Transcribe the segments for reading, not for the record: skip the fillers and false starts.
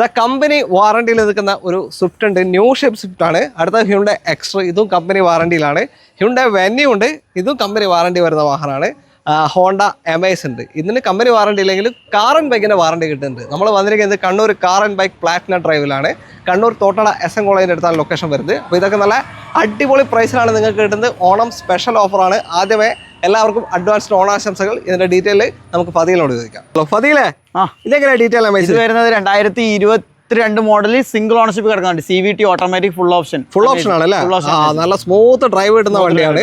The company വാറണ്ടിയിൽ നിൽക്കുന്ന ഒരു Swift ഉണ്ട്, ന്യൂ ഷേപ്പ് സ്വിഫ്റ്റ് ആണ്. അടുത്ത ഹ്യുണ്ടൈ എക്സ്ട്രാ, ഇതും കമ്പനി വാറണ്ടിയിലാണ്. ഹ്യുണ്ടൈ വെന്യൂ ഉണ്ട്, ഇതും കമ്പനി വാറണ്ടി വരുന്ന വാഹനമാണ്. ഹോണ്ട എമേസ് ഉണ്ട്. ഇതിന് കമ്പനി വാറണ്ടി ഇല്ലെങ്കിലും കാർ ആൻഡ് ബൈക്കിൻ്റെ വാറണ്ടി കിട്ടുന്നുണ്ട്. നമ്മൾ വന്നിരിക്കുന്നത് Kannur car and bike platinum ഡ്രൈവിലാണ്. കണ്ണൂർ തോട്ടട എസ് എൻ കോളേജിൻ്റെ അടുത്താണ് ലൊക്കേഷൻ വരുന്നത്. അപ്പോൾ ഇതൊക്കെ നല്ല അടിപൊളി പ്രൈസിലാണ് നിങ്ങൾക്ക് കിട്ടുന്നത്. ഓണം സ്പെഷ്യൽ ഓഫറാണ്. ആദ്യമേ എല്ലാവർക്കും അഡ്വാൻസ്ഡ് ഓണാശംസകൾ. ഇതിന്റെ ഡീറ്റെയിൽ നമുക്ക് ഫദീലിനോട് ചോദിക്കാം. ഫദീലേ, ഇതെങ്ങനെയാണ് ഡീറ്റെയിൽ ഇത് വരുന്നത് 2022 മോഡൽ സിംഗിൾ ഓണർഷിപ്പ് കിടക്കുന്നുണ്ട്. CVT ഓട്ടോമാറ്റിക് ഫുൾ ഓപ്ഷൻ ആണല്ലേ? നല്ല സ്മൂത്ത് ഡ്രൈവ് കിട്ടുന്ന വണ്ടിയാണ്.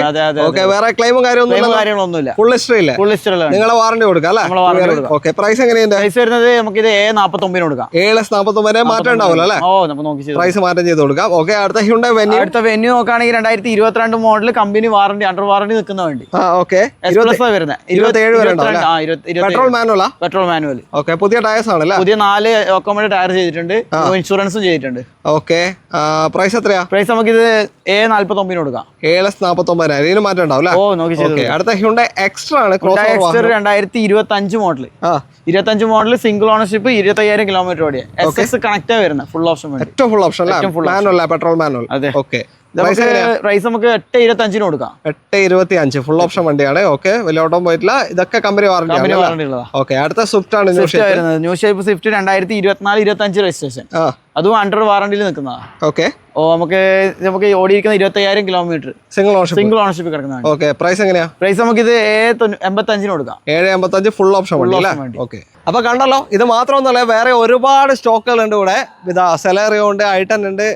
വേറെ ക്ലെയിമും കാര്യങ്ങളൊന്നുമില്ല. ഫുൾ ഹിസ്റ്ററി ഇല്ല. നിങ്ങളെ വാറണ്ടി കൊടുക്കാം അല്ലേ? ഓക്കെ. പ്രൈസ് എങ്ങനെയുണ്ട്? പ്രൈസ് വരുന്നത് നമുക്ക് ഇത് 49 കൊടുക്കാം. 749 മാറ്റം ഉണ്ടാവില്ല അല്ലേ? പ്രൈസ് മാറ്റം ചെയ്ത് കൊടുക്കാം. ഓക്കെ. അടുത്ത ഹ്യുണ്ടൈ വെന്യൂ. അടുത്ത വെന്യൂ നോക്കുകയാണെങ്കിൽ 2022 model company warranty under warranty നിൽക്കുന്ന വണ്ടി. Petrol manual. Petrol manual. Okay. പുതിയ ടയർസ് ആണല്ലേ? പുതിയ 4 ഓക്കോമോഡ് ടയർ ചെയ്തിട്ടുണ്ട്. ഇൻഷുറൻസും ചെയ്തിട്ടുണ്ട്. ഓക്കെ. പ്രൈസ് എത്രയാ? പ്രൈസ് നമുക്ക് ഇത് 49 കൊടുക്കാം. 749 ഇതിന് മാറ്റം ഉണ്ടാവും. അടുത്ത ഹ്യുണ്ടൈ എക്സ്ട്രാ ആണ്. 2025 model. 25 model single ownership 25,000 kilometre ഓടിയ SS കണക്റ്റാ വരുന്നത്. Full option. ഏറ്റവും full option manual, petrol manual. Okay. Price നമുക്ക് 825 കൊടുക്കാം. 825 ഫുൾ ഓപ്ഷൻ വണ്ടിയാണ്. ഓക്കെ. വലിയ ഓട്ടം പോയിട്ടില്ല. ഇതൊക്കെ കമ്പനി വാറണ്ടി. ഓക്കെ. അടുത്ത സ്വിഫ്റ്റ് ആണ്. New shape Swift 2024-25 registration. അതും അണ്ടർ വാറണ്ടിയിൽ നിൽക്കുന്നതാണ്. ഓക്കെ. നമുക്ക് ഓടിയിരിക്കുന്ന 25,000 കിലോമീറ്റർ സിംഗിൾ ഓണർഷിപ്പ് കിടക്കുന്നതാണ്. ഓക്കെ. പ്രൈസ് എങ്ങനെയാ? പ്രൈസ് നമുക്ക് ഇത് 785 കൊടുക്കാം. 785 ഫുൾ ഓപ്ഷൻ വണ്ടി. ഓക്കെ. അപ്പൊ കണ്ടല്ലോ, ഇത് മാത്രമൊന്നുമല്ല, വേറെ ഒരുപാട് സ്റ്റോക്കുകൾ ഉണ്ട് ഇവിടെ. ഇതാ സെലേറിയോ ഉണ്ട്, i10 ഉണ്ട്,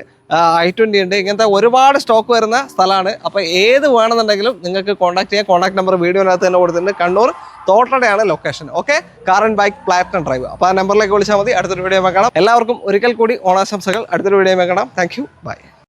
i20 ഉണ്ട്. ഇങ്ങനത്തെ ഒരുപാട് സ്റ്റോക്ക് വരുന്ന സ്ഥലമാണ്. അപ്പോൾ ഏത് വേണമെന്നുണ്ടെങ്കിലും നിങ്ങൾക്ക് കോൺടാക്ട് ചെയ്യാം. കോൺടാക്ട് നമ്പർ വീഡിയോനകത്ത് തന്നെ കൊടുത്തിട്ടുണ്ട്. കണ്ണൂർ തോട്ടടയാണ് location. Okay. Car and bike platinum drive. അപ്പോൾ ആ നമ്പറിലേക്ക് വിളിച്ചാൽ മതി. അടുത്തൊരു വീഡിയോ കാണാം. എല്ലാവർക്കും ഒരിക്കൽ കൂടി ഓണാശംസകൾ. അടുത്തൊരു വീഡിയോ കാണാം. Thank you. ബൈ.